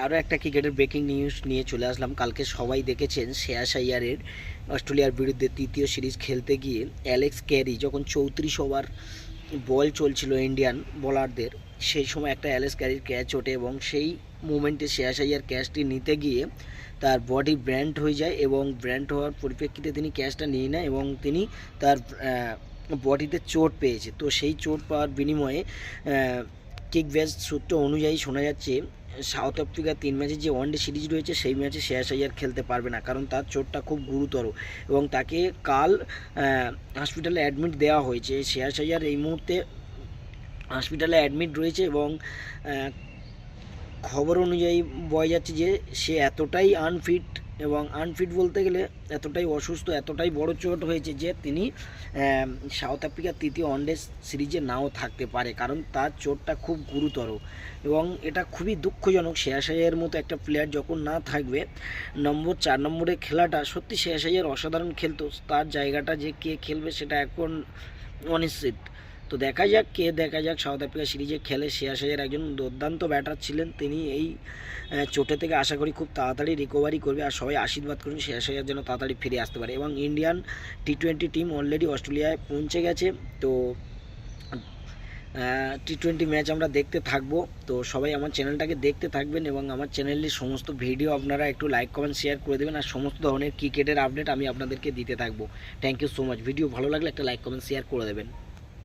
আরও একটা ক্রিকেটের ব্রেকিং নিউজ নিয়ে চলে আসলাম। কালকে সবাই দেখেছেন শ্রেয়াস আইয়ারের অস্ট্রেলিয়ার বিরুদ্ধে তৃতীয় সিরিজ খেলতে গিয়ে অ্যালেক্স ক্যারি যখন 34 ওভার বল চলছিল ইন্ডিয়ান বোলারদের, সেই সময় একটা অ্যালেক্স ক্যারির ক্যাচ ওঠে এবং সেই মুমেন্টে শ্রেয়াস আইয়ার ক্যাচটি নিতে গিয়ে তার বডি ব্র্যান্ড হয়ে যায় এবং ব্র্যান্ড হওয়ার পরিপ্রেক্ষিতে তিনি ক্যাচটা নিয়ে নেয় এবং তিনি তার বডিতে চোট পেয়েছে। তো সেই চোট পাওয়ার বিনিময়ে কিকব্যাজ সূত্র অনুযায়ী শোনা যাচ্ছে সাউথ আফ্রিকার 3 ম্যাচের যে ওয়ানডে সিরিজ রয়েছে সেই ম্যাচে শ্রেয়াস আইয়ার খেলতে পারবে না, কারণ তার চোটটা খুব গুরুতর এবং তাকে কাল হসপিটালে অ্যাডমিট দেওয়া হয়েছে। শ্রেয়াস আইয়ার এই মুহূর্তে হসপিটালে অ্যাডমিট রয়েছে এবং খবর অনুযায়ী বলা যাচ্ছে যে সে এতটাই আনফিট, এবং আনফিট বলতে গেলে এতটাই অসুস্থ, এতটাই বড় চোট হয়েছে যে তিনি সাউথ আফ্রিকার তৃতীয় ওয়ানডে সিরিজে নাও থাকতে পারে, কারণ তার চোটটা খুব গুরুতর এবং এটা খুবই দুঃখজনক। শ্রেয়াস আইয়ারের মতো একটা প্লেয়ার যখন না থাকবে, 4 নম্বরে খেলাটা সত্যি শ্রেয়াস আইয়ার অসাধারণ খেলতো, তার জায়গাটা যে কে খেলবে সেটা এখন অনিশ্চিত। তো দেখা যাক সাউথ আফ্রিকা সিরিজে খেলে। শ্রেয়াস আইয়ার একজন দুর্দান্ত ব্যাটার ছিলেন, তিনি এই চোটে থেকে আশা করি খুব তাড়াতাড়ি রিকভারি করবে, আর সবাই আশীর্বাদ করুন শ্রেয়াস আইয়ার যেন তাড়াতাড়ি ফিরে আসতে পারে। এবং ইন্ডিয়ান টি-20 টিম অলরেডি অস্ট্রেলিয়ায় পৌঁছে গেছে, তো টি-20 ম্যাচ আমরা দেখতে থাকবো। তো সবাই আমার চ্যানেলটাকে দেখতে থাকবেন এবং আমার চ্যানেলের সমস্ত ভিডিও আপনারা একটু লাইক কমেন্ট শেয়ার করে দেবেন, আর সমস্ত ধরনের ক্রিকেটের আপডেট আমি আপনাদেরকে দিতে থাকবো। Thank you so much. Video ভালো লাগলে একটা লাইক কমেন্ট শেয়ার করে দেবেন।